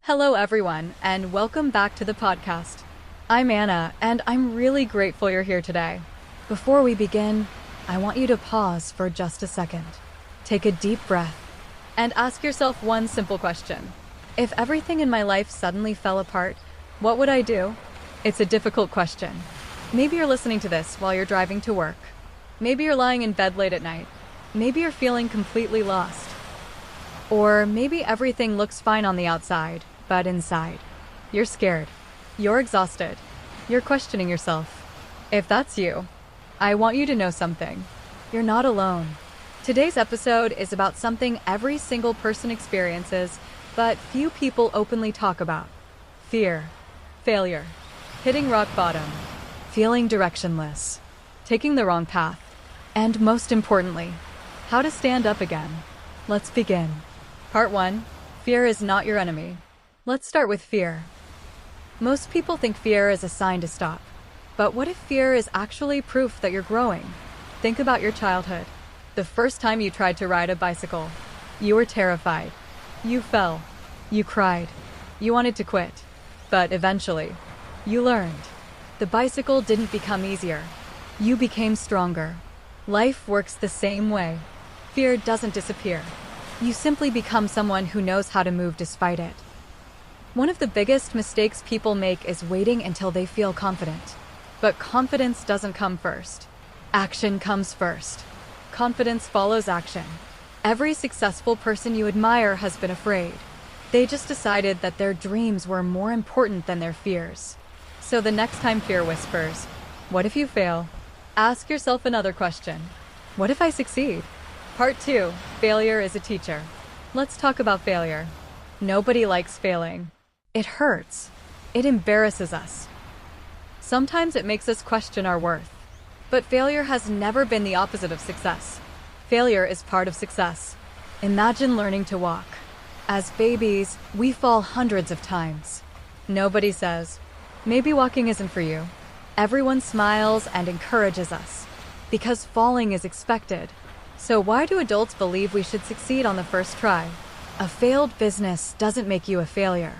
Hello, everyone, and welcome back to the podcast. I'm Anna, and I'm really grateful you're here today. Before we begin, I want you to pause for just a second. Take a deep breath and ask yourself one simple question. If everything in my life suddenly fell apart, what would I do? It's a difficult question. Maybe you're listening to this while you're driving to work. Maybe you're lying in bed late at night. Maybe you're feeling completely lost. Or maybe everything looks fine on the outside, but inside, you're scared. You're exhausted. You're questioning yourself. If that's you, I want you to know something. You're not alone. Today's episode is about something every single person experiences, but few people openly talk about. Fear, failure, hitting rock bottom, feeling directionless, taking the wrong path, and most importantly, how to stand up again. Let's begin. Part 1. Fear is not your enemy. Let's start with fear. Most people think fear is a sign to stop. But what if fear is actually proof that you're growing? Think about your childhood. The first time you tried to ride a bicycle. You were terrified. You fell. You cried. You wanted to quit. But eventually, you learned. The bicycle didn't become easier. You became stronger. Life works the same way. Fear doesn't disappear. You simply become someone who knows how to move despite it. One of the biggest mistakes people make is waiting until they feel confident. But confidence doesn't come first. Action comes first. Confidence follows action. Every successful person you admire has been afraid. They just decided that their dreams were more important than their fears. So the next time fear whispers, "What if you fail?" ask yourself another question. What if I succeed? Part 2. Failure is a teacher. Let's talk about failure. Nobody likes failing. It hurts. It embarrasses us. Sometimes it makes us question our worth. But failure has never been the opposite of success. Failure is part of success. Imagine learning to walk. As babies, we fall hundreds of times. Nobody says, "Maybe walking isn't for you." Everyone smiles and encourages us. Because falling is expected. So why do adults believe we should succeed on the first try? A failed business doesn't make you a failure.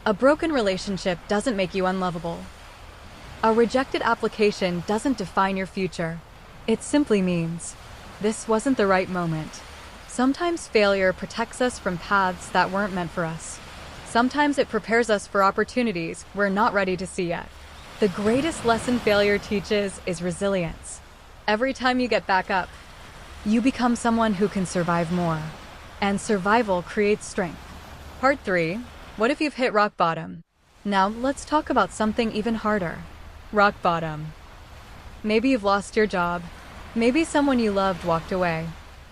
A broken relationship doesn't make you unlovable. A rejected application doesn't define your future. It simply means, this wasn't the right moment. Sometimes failure protects us from paths that weren't meant for us. Sometimes it prepares us for opportunities we're not ready to see yet. The greatest lesson failure teaches is resilience. Every time you get back up, you become someone who can survive more. And survival creates strength. Part 3. What if you've hit rock bottom? Now, let's talk about something even harder. Rock bottom. Maybe you've lost your job. Maybe someone you loved walked away.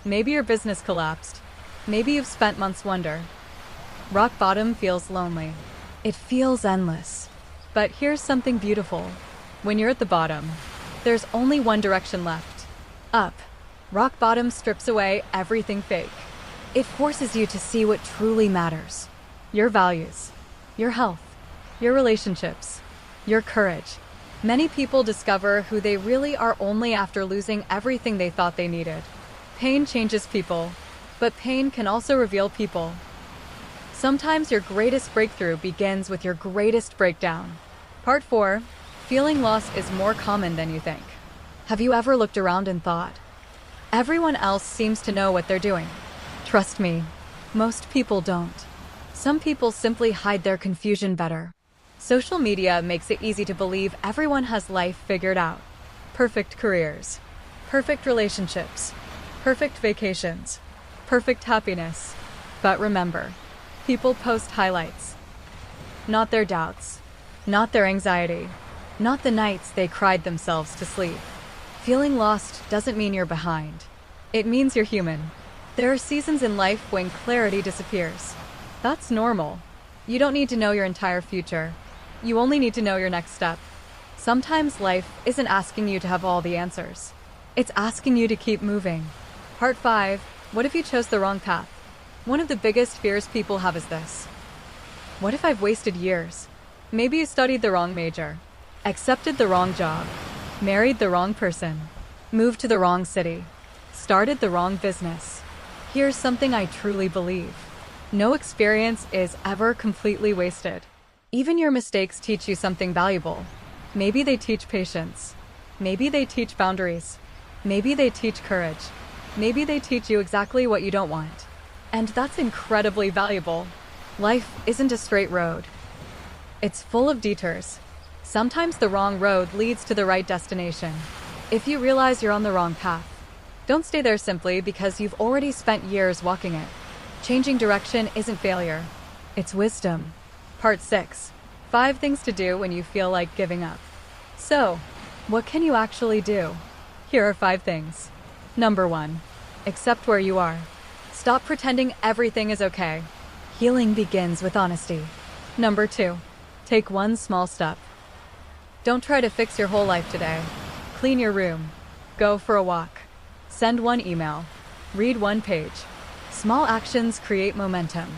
Maybe your business collapsed. Maybe you've spent months wonder. Rock bottom feels lonely. It feels endless. But here's something beautiful. When you're at the bottom, there's only one direction left. Up. Rock bottom strips away everything fake. It forces you to see what truly matters. Your values, your health, your relationships, your courage. Many people discover who they really are only after losing everything they thought they needed. Pain changes people, but pain can also reveal people. Sometimes your greatest breakthrough begins with your greatest breakdown. Part 4. Feeling lost is more common than you think. Have you ever looked around and thought, everyone else seems to know what they're doing? Trust me, most people don't. Some people simply hide their confusion better. Social media makes it easy to believe everyone has life figured out. Perfect careers, perfect relationships, perfect vacations, perfect happiness. But remember, people post highlights. Not their doubts, not their anxiety, not the nights they cried themselves to sleep. Feeling lost doesn't mean you're behind. It means you're human. There are seasons in life when clarity disappears. That's normal. You don't need to know your entire future. You only need to know your next step. Sometimes life isn't asking you to have all the answers. It's asking you to keep moving. Part 5. What if you chose the wrong path? One of the biggest fears people have is this. What if I've wasted years? Maybe you studied the wrong major, accepted the wrong job, married the wrong person, moved to the wrong city, started the wrong business. Here's something I truly believe. No experience is ever completely wasted. Even your mistakes teach you something valuable. Maybe they teach patience. Maybe they teach boundaries. Maybe they teach courage. Maybe they teach you exactly what you don't want. And that's incredibly valuable. Life isn't a straight road. It's full of detours. Sometimes the wrong road leads to the right destination. If you realize you're on the wrong path, don't stay there simply because you've already spent years walking it. Changing direction isn't failure. It's wisdom. Part 6. 5 things to do when you feel like giving up. So, what can you actually do? Here are 5 things. Number 1. Accept where you are. Stop pretending everything is okay. Healing begins with honesty. Number 2. Take one small step. Don't try to fix your whole life today. Clean your room. Go for a walk. Send one email. Read one page. Small actions create momentum.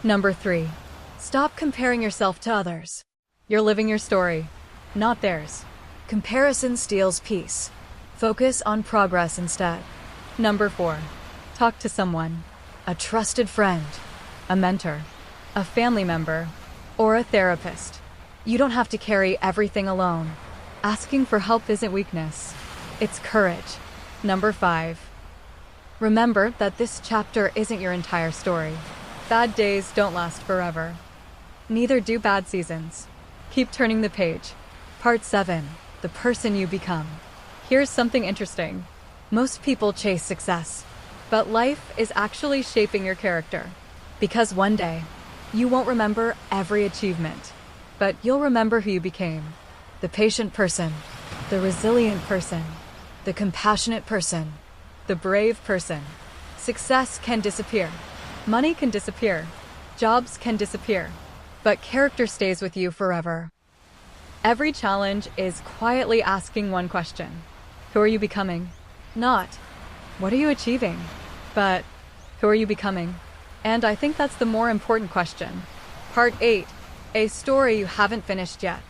Number 3. Stop comparing yourself to others. You're living your story, not theirs. Comparison steals peace. Focus on progress instead. Number 4. Talk to someone. A trusted friend, a mentor, a family member, or a therapist. You don't have to carry everything alone. Asking for help isn't weakness. It's courage. Number 5. Remember that this chapter isn't your entire story. Bad days don't last forever. Neither do bad seasons. Keep turning the page. Part 7. The person you become. Here's something interesting. Most people chase success, but life is actually shaping your character. Because one day, you won't remember every achievement, but you'll remember who you became. The patient person, the resilient person, the compassionate person, the brave person. Success can disappear. Money can disappear. Jobs can disappear. But character stays with you forever. Every challenge is quietly asking one question. Who are you becoming? Not, what are you achieving? But, who are you becoming? And I think that's the more important question. Part 8. A story you haven't finished yet.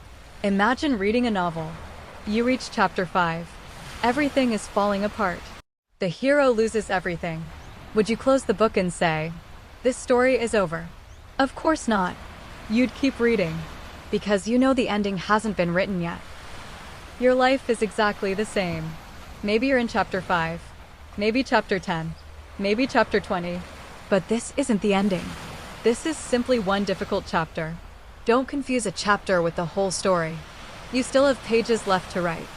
Imagine reading a novel. You reach chapter 5. Everything is falling apart. The hero loses everything. Would you close the book and say, "This story is over"? Of course not. You'd keep reading, because you know the ending hasn't been written yet. Your life is exactly the same. Maybe you're in chapter 5, maybe chapter 10, maybe chapter 20, but this isn't the ending. This is simply one difficult chapter. Don't confuse a chapter with the whole story. You still have pages left to write.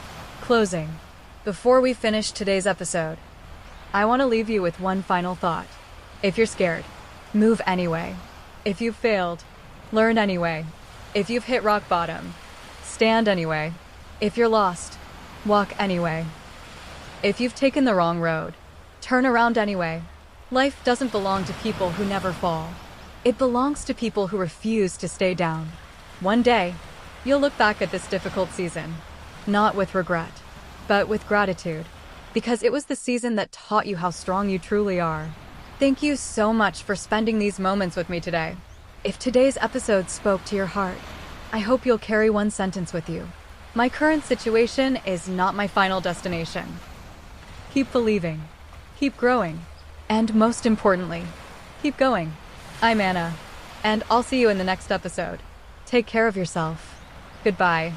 Closing. Before we finish today's episode, I want to leave you with one final thought. If you're scared, move anyway. If you've failed, learn anyway. If you've hit rock bottom, stand anyway. If you're lost, walk anyway. If you've taken the wrong road, turn around anyway. Life doesn't belong to people who never fall. It belongs to people who refuse to stay down. One day, you'll look back at this difficult season, not with regret, but with gratitude, because it was the season that taught you how strong you truly are. Thank you so much for spending these moments with me today. If today's episode spoke to your heart, I hope you'll carry one sentence with you. My current situation is not my final destination. Keep believing, keep growing, and most importantly, keep going. I'm Anna, and I'll see you in the next episode. Take care of yourself. Goodbye.